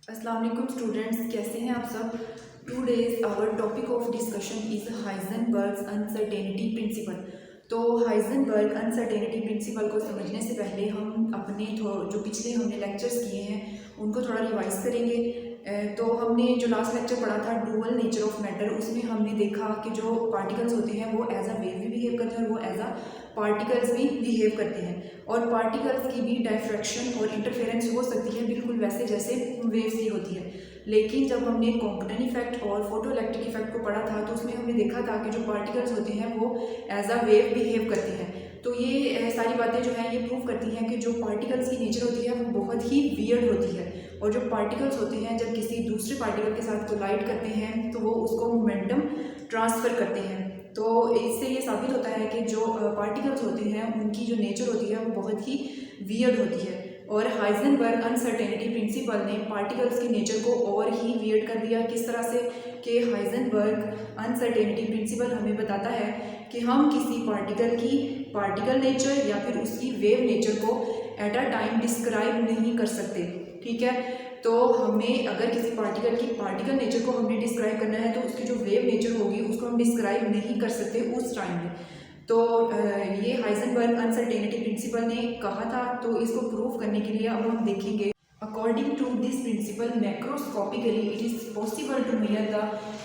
अस्सलाम वालेकुम स्टूडेंट्स, कैसे हैं आप सब। Today's our topic of discussion is Heisenberg's uncertainty principle. तो हाइजेनबर्ग अनसर्टेनिटी प्रिंसिपल को समझने से पहले हम अपने जो पिछले हमने लेक्चर्स किए हैं उनको थोड़ा रिवाइज करेंगे। तो हमने जो लास्ट लेक्चर पढ़ा था डुअल नेचर ऑफ मैटर, उसमें हमने देखा कि जो पार्टिकल्स होते हैं वो एज अ वेव भी बिहेव करते हैं और वो एज अ पार्टिकल्स भी बिहेव करते हैं, और पार्टिकल्स की भी डायफ्रैक्शन और इंटरफेरेंस हो सकती है बिल्कुल वैसे जैसे वेव्स की होती है। लेकिन जब हमने कॉम्पटन इफेक्ट और फोटो इलेक्ट्रिक इफेक्ट को पढ़ा था तो उसमें हमने देखा था कि जो पार्टिकल्स होते हैं वो एज अ वेव बिहेव करते हैं। तो ये सारी बातें जो हैं ये प्रूव करती हैं कि जो पार्टिकल्स की नेचर होती है वो बहुत ही वियर्ड होती है, और जो पार्टिकल्स होते हैं जब किसी दूसरे पार्टिकल के साथ कोलाइड करते हैं तो वो उसको मोमेंटम ट्रांसफ़र करते हैं। तो इससे ये साबित होता है कि जो पार्टिकल्स होते हैं उनकी जो नेचर होती है वो बहुत ही वियर्ड होती है। और हाइजेनबर्ग अनसर्टेनिटी प्रिंसिपल ने पार्टिकल्स की नेचर को और ही वियर्ड कर दिया। किस तरह से कि हाइजेनबर्ग अनसर्टेनिटी प्रिंसिपल हमें बताता है कि हम किसी पार्टिकल की पार्टिकल नेचर या फिर उसकी वेव नेचर को एट अ टाइम डिस्क्राइब नहीं कर सकते। ठीक है, तो हमें अगर किसी पार्टिकल की पार्टिकल नेचर को हमने डिस्क्राइब करना है तो उसकी जो वेव नेचर होगी उसको हम डिस्क्राइब नहीं कर सकते उस टाइम में। तो ये हाइजेनबर्ग अनसर्टेनिटी प्रिंसिपल ने कहा था, तो इसको प्रूव करने के लिए अब हम देखेंगे। According to this principle, macroscopically it is possible to measure the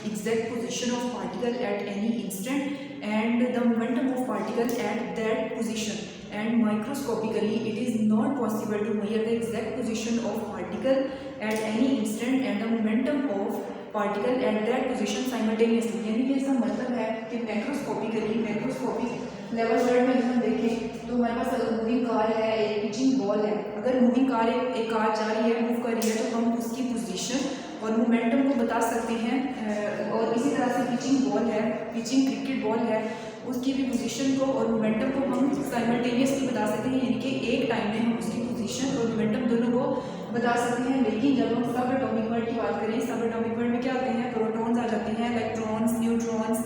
exact position of particle at any instant and the momentum of particle at that position. And microscopically it is not possible to measure the exact position of particle at any instant and the momentum of particle at that position simultaneously। यानी कि इसका मतलब है कि macroscopic level word में हम देखें तो हमारे पास अगर मूविंग कार है, एक पिचिंग बॉल है, अगर मूविंग कार एक कार जा रही है, मूव कर रही है, तो हम उसकी पोजीशन और मोमेंटम को बता सकते हैं। और इसी तरह से पिचिंग बॉल है, पिचिंग क्रिकेट बॉल है, उसकी भी पोजीशन को और मोमेंटम को हम साइमल्टेनियसली बता सकते हैं, यानी कि एक टाइम में हम उसकी पोजीशन और मोमेंटम दोनों को बता सकते हैं। लेकिन जब हम सब एटॉमिक वर्ल्ड की बात करें, सब एटॉमिक वर्ल्ड में क्या आते हैं, प्रोटॉन्स आ जाते हैं, इलेक्ट्रॉन्स, न्यूट्रॉन्स,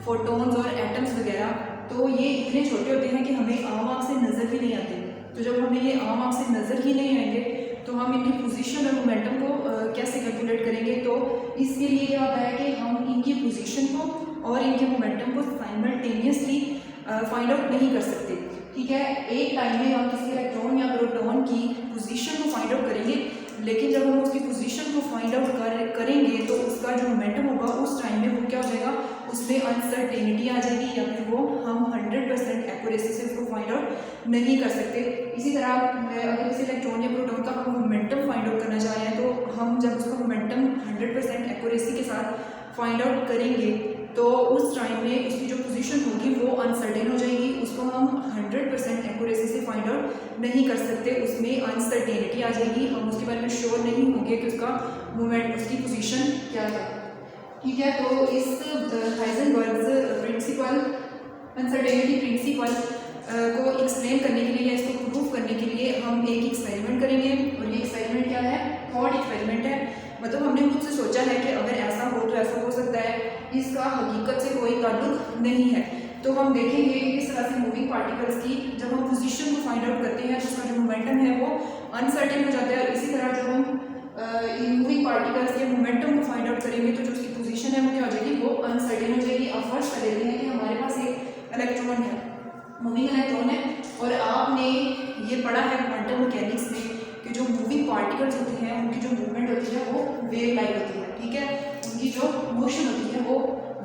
फोटॉन्स और एटम्स वगैरह। तो ये इतने छोटे होते हैं कि हमें आम आँख से नज़र भी नहीं आते। तो जब हमें ये आम आँख से नज़र ही नहीं आएंगे तो हम इनकी पोजीशन और मोमेंटम को कैसे कैलकुलेट करेंगे। तो इसके लिए क्या होता है कि हम इनकी पोजीशन को और इनके मोमेंटम को साइमल्टेनियसली फाइंड आउट नहीं कर सकते। ठीक है, एक टाइम में हम किसी इलेक्ट्रॉन या प्रोटॉन की पोजीशन को फाइंड आउट करेंगे, लेकिन जब हम उसकी पोजीशन को फाइंड आउट करेंगे तो उसका जो मोमेंटम होगा उस टाइम में वो क्या हो जाएगा, उसमें अनसर्टेनिटी आ जाएगी, या फिर वो हम 100% एक्यूरेसी से उसको फाइंड आउट नहीं कर सकते। इसी तरह अगर किसी इलेक्ट्रॉन या प्रोटॉन का हम मोमेंटम फाइंड आउट करना चाह रहे हैं तो हम जब उसका मोमेंटम 100% एक्यूरेसी के साथ फाइंड आउट करेंगे तो उस टाइम में उसकी जो पोजीशन होगी वो अनसर्टेन हो जाएगी, उसको हम 100% एक्यूरेसी से फाइंड आउट नहीं कर सकते, उसमें अनसर्टेनिटी आ जाएगी, हम उसके बारे में श्योर नहीं होंगे कि उसका मोमेंट उसकी पोजीशन क्या है। ठीक है, तो इस हाइजेनबर्ग्स प्रिंसिपल अनसर्टेनिटी प्रिंसिपल को एक्सप्लेन करने के लिए या इसको प्रूव करने के लिए हम एक एक्सपेरिमेंट करेंगे, और ये एक्सपेरिमेंट क्या है, थॉट एक्सपेरिमेंट है। मतलब हमने खुद से सोचा है कि अगर ऐसा हो तो ऐसा हो सकता है, इसका हकीकत से कोई ताल्लुक नहीं है। तो हम देखेंगे किस तरह से मूविंग पार्टिकल्स की जब हम पोजीशन को फाइंड आउट करते हैं तो उसका जो मोमेंटम है वो अनसर्टेन हो जाता है, और इसी तरह जब हम मूविंग पार्टिकल्स के मोमेंटम को फाइंड आउट करेंगे तो जो उसकी पोजीशन है वो क्या हो जाएगी, वो अनसर्टेन हो जाएगी। अब फर्स्ट कर लेते हैं कि हमारे पास एक इलेक्ट्रॉन है, मूविंग इलेक्ट्रॉन है, और आपने ये पढ़ा है क्वांटम मैकेनिक्स में कि जो मूविंग पार्टिकल्स होते हैं उनकी जो मूवमेंट होती है वो वेव लाइक होती है। ठीक है, उनकी जो मोशन होती है वो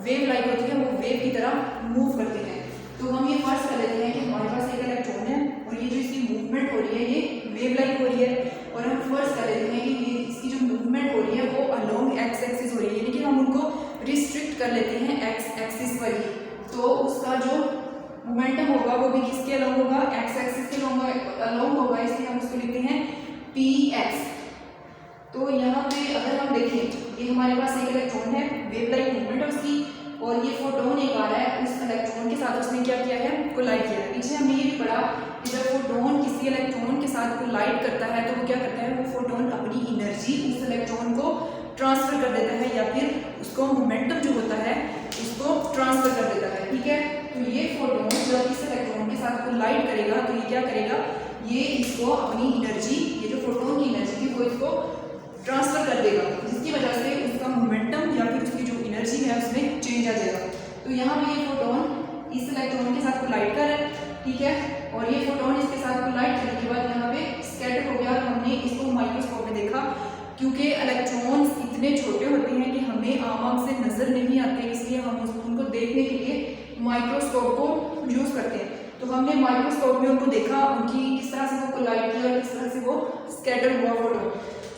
वेव लाइक होती है, वो वेव की तरह मूव करते हैं। तो हम ये फर्स्ट कर लेते हैं कि हमारे पास एक इलेक्ट्रॉन है और ये जो इसकी मूवमेंट हो रही है ये वेव लाइक हो रही है, और हम फर्स्ट कर लेते हैं कि ये इसकी जो मूवमेंट हो रही है वो अलोंग एक्स एक्सिस हो रही है, यानी कि हम उनको रिस्ट्रिक्ट कर लेते हैं एक्स एक्सिस पर ही। तो उसका जो मोमेंटम होगा वो भी किसके अलोंग होगा, एक्स एक्सिस के अलोंग होगा, इसलिए हम उसको लिखते हैं पी एक्स। तो यहाँ पे अगर हम देखें ये हमारे पास एक इलेक्ट्रॉन है, वेव लाइक मूवमेंट है उसकी, और ये फोटोन एक आ रहा है, उस इलेक्ट्रॉन के साथ उसने क्या किया है, कोलाइड किया है। पीछे हमने ये भी पढ़ा कि जब फोटोन किसी इलेक्ट्रॉन के साथ कोलाइड करता है तो वो क्या करता है, वो फोटोन अपनी एनर्जी उस इलेक्ट्रॉन को ट्रांसफर कर देता है, या फिर उसको मोमेंटम जो होता है उसको ट्रांसफर कर देता है। ठीक है, तो ये फोटोन जब इस इलेक्ट्रॉन के साथ कोलाइड करेगा तो ये क्या करेगा, ये इसको अपनी एनर्जी, ये जो फोटोन की एनर्जी थी वो इसको ट्रांसफर कर देगा, जिसकी वजह से उसका मोमेंटम या फिर उसकी जो एनर्जी है उसमें चेंज आ जाएगा। तो यहाँ पे ये फोटोन इस इलेक्ट्रॉन के साथ कोलाइड कर रहा है, ठीक है, और ये फोटोन इसके साथ कोलाइड करने के बाद यहाँ पे स्कैटर हो गया और हमने इसको माइक्रोस्कोप में देखा। क्योंकि इलेक्ट्रॉन्स इतने छोटे होते हैं कि हमें आम आँख से नजर नहीं आते, इसलिए हम उनको देखने के लिए माइक्रोस्कोप को यूज करते हैं। तो हमने माइक्रोस्कोप में उनको देखा, उनकी किस तरह से वो कोलाइड किया और किस तरह से वो स्कैटर हुआ फोटोन।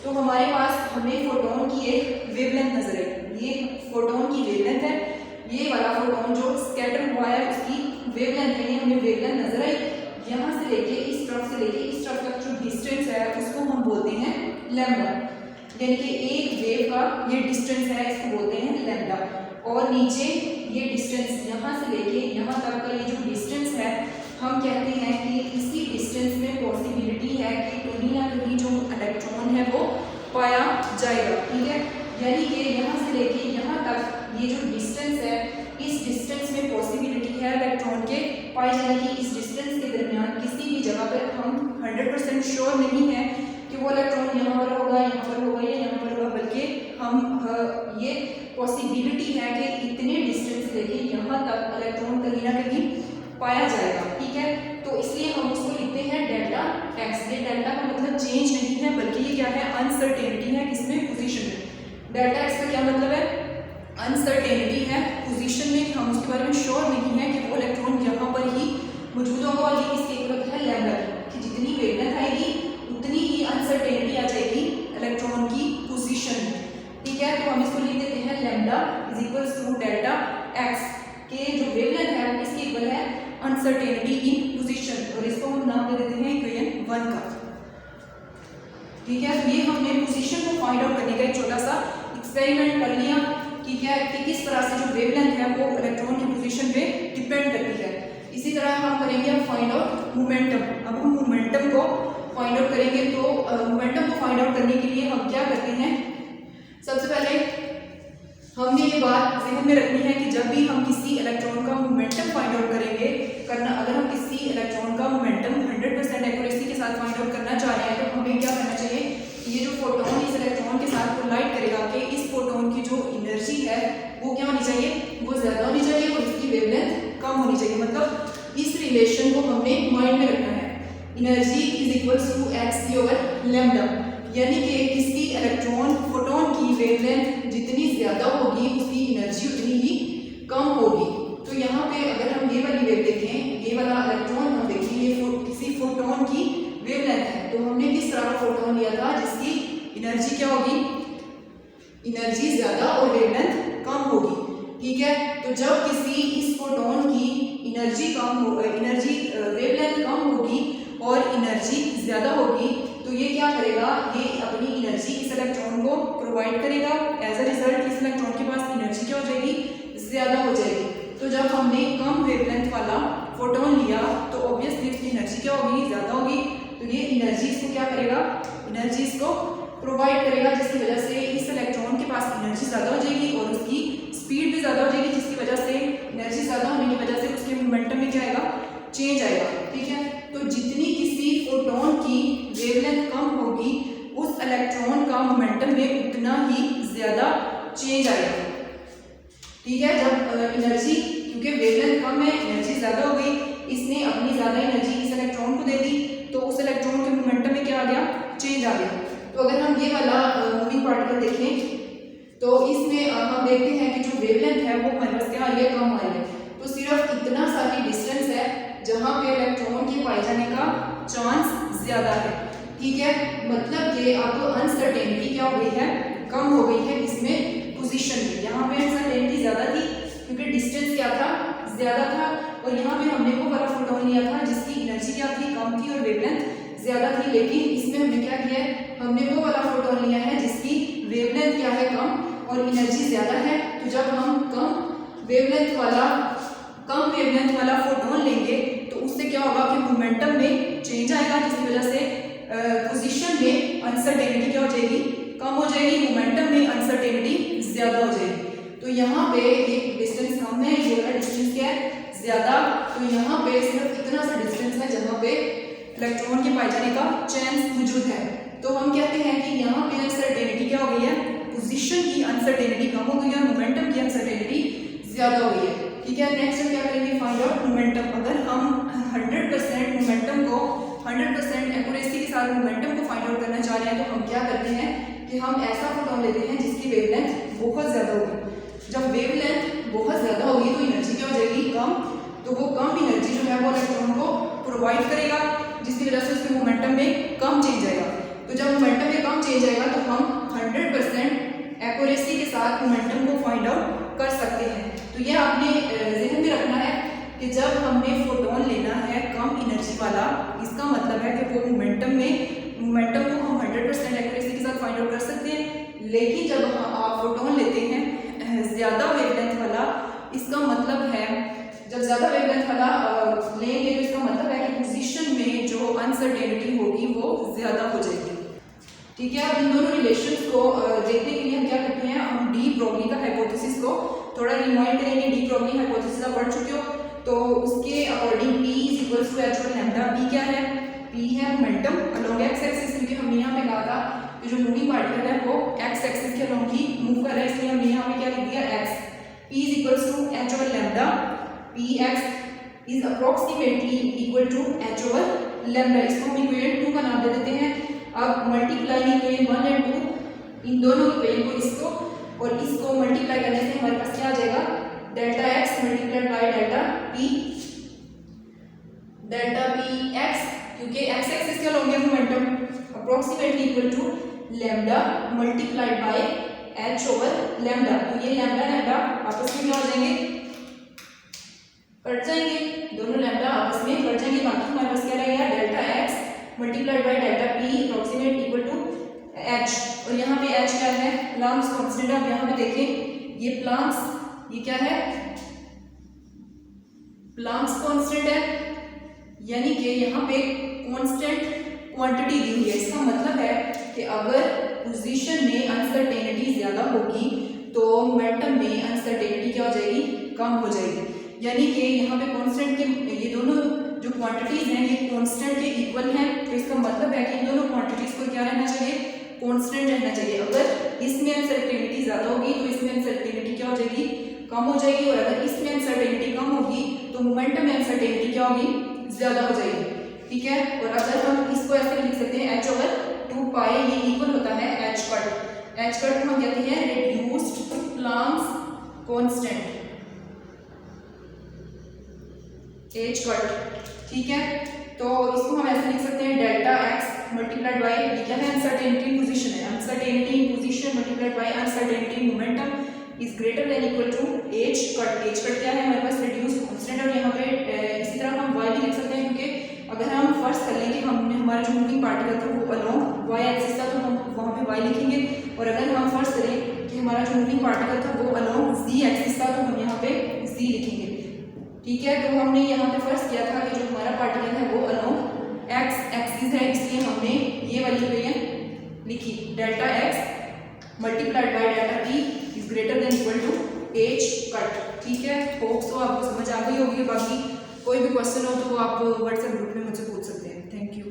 तो हमारे पास हमें फोटोन की एक वेवलेंथ नजर आई, ये फोटोन की वेवलेंथ है, ये वाला फोटोन जो स्कैटर हुआ है उसकी वेवलेंथ है, ये हमें वेवलेंथ नजर आई। यहाँ से लेके इस तरफ से लेके इस तरफ तक जो डिस्टेंस है उसको हम बोलते हैं लैम्डा, यानी कि एक वेव का ये डिस्टेंस है, इसको बोलते हैं लैम्डा। और नीचे ये डिस्टेंस यहाँ से लेके यहाँ तक का ये जो डिस्टेंस है, हम कहते हैं कि इसी डिस्टेंस में पॉसिबिलिटी है कि कहीं ना कहीं जो इलेक्ट्रॉन है वो पाया जाएगा, ठीक है। यानी कि यहाँ से लेके यहाँ तक ये जो डिस्टेंस है, इस डिस्टेंस में पॉसिबिलिटी है इलेक्ट्रॉन के पाए जाने की। इस डिस्टेंस के दरमियान किसी भी जगह पर हम 100% श्योर नहीं है कि वो इलेक्ट्रॉन यहाँ पर होगा, यहाँ पर होगा या यहाँ पर होगा, बल्कि हम ये पॉसिबिलिटी है कि इतने डिस्टेंस लेके यहाँ तक इलेक्ट्रॉन कहीं ना कहीं पाया जाएगा, ठीक है। तो इसलिए हम उसको लिखते हैं डेल्टा एक्स। ये डेल्टा का मतलब चेंज नहीं है, बल्कि ये क्या है, अनसर्टेनिटी है, किसमें, पोजीशन में। डेल्टा एक्स का क्या मतलब है, अनसर्टेनिटी है पोजीशन में, हम उसके बारे में श्योर नहीं है कि वो इलेक्ट्रॉन यहाँ पर ही मौजूद होगा। और ये किसकी इक्वल है, लैम्डा की। जितनी वेवलेंथ आएगी उतनी ही अनसर्टेनिटी आ जाएगी इलेक्ट्रॉन की पोजीशन में, ठीक है। तो हम इसको लिख देते हैं lambda is equal to delta x के जो वेवलेंथ है वो किसकी इक्वल है, अनसर्टेनिटी इन पोजीशन, और इसको हम नाम दे देते हैं इक्वेशन 1 का, ठीक है। तो ये हमने पोजीशन को फाइंड आउट करने का एक छोटा सा एक्सपेरिमेंट कर लिया, ठीक है, कि किस तरह से जो वेवलेंथ है वो इलेक्ट्रॉन की पोजीशन पे डिपेंड करती है। इसी तरह हम करेंगे अब फाइंड आउट मोमेंटम। अब हम मोमेंटम को फाइंड आउट करेंगे। तो मोमेंटम को फाइंड आउट करने के लिए हम क्या करते हैं, सबसे पहले हमने ये बात ज़हन में रखनी है कि जब भी हम किसी इलेक्ट्रॉन का मोमेंटम फाइंड आउट करेंगे अगर हम किसी इलेक्ट्रॉन का मोमेंटम 100% एक्यूरेसी के साथ फाइंड आउट करना चाह रहे हैं, तो हमें क्या करना चाहिए, ये जो फोटोन इस इलेक्ट्रॉन के साथ कोलाइड करेगा कि इस फोटोन की जो एनर्जी है वो क्या होनी चाहिए, वो ज़्यादा होनी चाहिए और इसकी वेवलेंथ कम होनी चाहिए। मतलब इस रिलेशन को हमने माइंड में रखना है, energy is equal to x over lambda, यानी कि किसी इलेक्ट्रॉन फोटोन की वेवलेंथ जितनी ज़्यादा होगी उसकी एनर्जी उतनी ही कम होगी। तो यहाँ पे अगर हम ये वाली वेव देखें, ये वाला इलेक्ट्रॉन हम देखें, ये किसी फोटोन की वेवलेंथ है, तो हमने किस तरह का फोटोन लिया था जिसकी एनर्जी क्या होगी, एनर्जी ज़्यादा और वेवलेंथ कम होगी, ठीक है। तो जब किसी इस फोटोन की एनर्जी वेवलेंथ कम होगी और एनर्जी ज़्यादा होगी, तो ये क्या करेगा, ये अपनी एनर्जी इस इलेक्ट्रॉन को प्रोवाइड करेगा। एज अ रिजल्ट इस इलेक्ट्रॉन के पास एनर्जी क्या हो जाएगी, ज़्यादा हो जाएगी। तो जब हमने कम वेवलेंथ वाला फोटोन लिया तो ऑब्वियसली इसकी एनर्जी क्या होगी, ज़्यादा होगी। तो ये एनर्जी इसको क्या करेगा, एनर्जी इसको प्रोवाइड करेगा, जिसकी वजह से इस इलेक्ट्रॉन के पास एनर्जी ज़्यादा हो जाएगी और उसकी स्पीड भी ज़्यादा हो जाएगी, जिसकी वजह से एनर्जी ज़्यादा होने की वजह से उसके मोमेंटम में क्या आएगा, चेंज आएगा, ठीक है। तो जितनी किसी फोटोन की वेवलेंथ कम होगी उस इलेक्ट्रॉन का मोमेंटम में उतना ही ज़्यादा चेंज आएगा, ठीक है। जब एनर्जी, क्योंकि वेवलेंथ कम है, एनर्जी ज़्यादा हो गई, इसने अपनी ज़्यादा एनर्जी इस इलेक्ट्रॉन को दे दी, तो उस इलेक्ट्रॉन के मोमेंटम में क्या आ गया, चेंज आ गया। तो अगर हम ये वाला मूविंग पार्टिकल देखें तो इसमें हम देखते हैं कि जो वेवलेंथ है वो हमारे पास क्या आ रही है, कम आ रही है। तो सिर्फ इतना सा ही डिस्टेंस है जहाँ पे इलेक्ट्रॉन के पाए जाने का चांस ज़्यादा है, ठीक है। मतलब कि आपको अनसर्टेनिटी क्या हो गई है, कम हो गई है, इसमें पोजीशन में। यहाँ पे अनसर्टेनिटी ज़्यादा थी क्योंकि डिस्टेंस क्या था, ज़्यादा था, और यहाँ पे हमने वो वाला फोटोन लिया था जिसकी एनर्जी क्या थी, कम थी और वेवलेंथ ज़्यादा थी। लेकिन इसमें हमने क्या किया है, हमने वो वाला फोटोन लिया है जिसकी वेवलेंथ क्या है, कम और एनर्जी ज़्यादा है। तो जब हम कम वेवलेंथ वाला फोटोन लेंगे तो उससे क्या होगा कि मोमेंटम में चेंज आएगा, जिसकी वजह से पोजीशन में अनसर्टेनिटी क्या हो जाएगी, कम हो जाएगी, मोमेंटम में अनसर्टेनिटी ज़्यादा हो जाएगी। तो यहाँ पे ये डिस्टेंस कम है, ये वाला डिस्टेंस क्या है, ज़्यादा। तो यहाँ पे सिर्फ इतना सा डिस्टेंस है जहाँ पे इलेक्ट्रॉन के पाए जाने का चांस मौजूद है। तो हम कहते हैं कि यहाँ पे अनसर्टेनिटी ज़्यादा हो गई है। ठीक है, नेक्स्ट हम क्या करेंगे, फाइंड आउट मोमेंटम। अगर हम 100% मोमेंटम को 100% एक्यूरेसी के साथ मोमेंटम को फाइंड आउट करना चाह रहे हैं तो हम क्या करते हैं कि हम ऐसा फोटोन लेते हैं जिसकी वेवलेंथ बहुत ज़्यादा होगी। जब वेवलेंथ बहुत ज़्यादा होगी तो एनर्जी क्या हो जाएगी, कम। तो वो कम एनर्जी जो है वो इलेक्ट्रॉन को प्रोवाइड करेगा, जिसकी वजह से उसके मोमेंटम में कम चेंज आएगा। तो जब मोमेंटम में कम चेंज आएगा तो हम 100% एक्यूरेसी के साथ मोमेंटम को फाइंड आउट कर सकते हैं। तो ये आपने ज़हन में रखना है कि जब हमने फोटोन लेना है कम एनर्जी वाला, इसका मतलब है कि वो मोमेंटम को हम 100% एक्यूरेसी के साथ फाइंड आउट कर सकते हैं। लेकिन जब आप फोटोन लेते हैं ज़्यादा वेवलेंथ वाला, इसका मतलब है जब ज़्यादा वेवलेंथ वाला लेंगे तो इसका मतलब है कि पोजीशन में जो अनसर्टेनिटी होगी वो ज़्यादा हो जाएगी। ठीक है, अब इन दोनों रिलेशंस को देखने के लिए हम क्या करते हैं, हम डी ब्रोगली का हाइपोथेसिस को थोड़ा रिमाइंड करेंगे। डी ब्रोगली हाइपोथेसिस आप पढ़ चुके हो, तो उसके according P equals to h और लैम्डा। P क्या है, P है मोमेंटम अलोंग x एक्सिस, क्योंकि हमने यहाँ पे कहा था कि जो मूविंग पार्टिकल है वो x एक्सिस के अलोंग ही मूव कर रहा है, इसलिए हमने यहाँ पे क्या लिख दिया x। P equals to h और lambda. Px is approximately equal to h over lambda. इसको हम इक्वेशन 2 का नाम दे देते हैं। अब मल्टीप्लाई इक्वेशन 1 एंड 2, इन दोनों इक्वेशन को इसको और इसको मल्टीप्लाई करने से हमारे पास क्या आ जाएगा, delta x multiplied by delta p x, क्योंकि x एक्सिस के अलोंग है momentum, approximately equal to lambda multiplied by h over lambda. तो ये लैम्डा आपस में क्या हो जाएंगे, कट जाएंगे, दोनों लैम्डा आपस में कट जाएंगे। बाकी हमारे पास क्या रहेगा, delta x multiplied by delta p approximate equal to h। और यहाँ पे h क्या है, प्लांक्स कांस्टेंट है। अब यहाँ पे देखें, ये प्लांक्स, ये क्या है, प्लांक्स कांस्टेंट है, यानी कि यहाँ पे कांस्टेंट क्वांटिटी दी हुई है। इसका मतलब है कि अगर पोजीशन में अनसर्टेनिटी ज्यादा होगी तो मोमेंटम में अनसर्टेनिटी क्या हो जाएगी, कम हो जाएगी। यानी कि यहाँ पे कांस्टेंट के ये दोनों जो क्वांटिटीज हैं ये कांस्टेंट के इक्वल हैं। तो इसका मतलब है कि इन दोनों क्वांटिटीज को क्या रहना चाहिए, कांस्टेंट रहना चाहिए। अगर इसमें अनसर्टेनिटी ज्यादा होगी तो इसमें अनसर्टेनिटी क्या हो जाएगी, कम हो जाएगी। और अगर इसमें अनसर्टेनिटी कम होगी तो मोमेंटम में अनसर्टेनिटी क्या होगी, ज्यादा हो जाएगी। ठीक है, और अगर हम इसको ऐसे लिख सकते हैं h ओवर 2 पाई, ये इक्वल होता है h कट। h कट को हम कहते हैं reduced Planck's constant, h cut. ठीक है, तो इसको हम ऐसे लिख सकते हैं डेल्टा x मल्टीप्लाइड बाय, ये क्या है, अनसर्टेनिटी पोजीशन है, uncertainty position multiplied by uncertainty momentum is greater than equal to h cut. h cut क्या है, हमारे पास रिड्यूस कांस्टेंट। और यहाँ पे इसी तरह हम y भी लिख सकते हैं, क्योंकि अगर हम फर्स्ट कर लेंगे हमने हमारा जो मूविंग पार्टिकल था वो अलोंग y एक्सिस था तो हम वहाँ पे y लिखेंगे। और अगर हम फर्स्ट करें कि हमारा जो मूविंग पार्टिकल था वो अलोंग z एक्सिस था तो हम यहाँ पे z लिखेंगे। ठीक है, तो हमने यहाँ पे फर्स्ट किया था कि जो हमारा पार्टिकल है वो अलोंग x एक्सिस है, इसलिए हमने ये वाली इक्वेशन लिखी, delta x multiplied by delta p is greater than equal to h cut. ठीक है, होप सो आपको समझ आ गई होगी। बाकी कोई भी क्वेश्चन हो तो वो आप व्हाट्सएप ग्रुप में मुझसे पूछ सकते हैं। Thank you.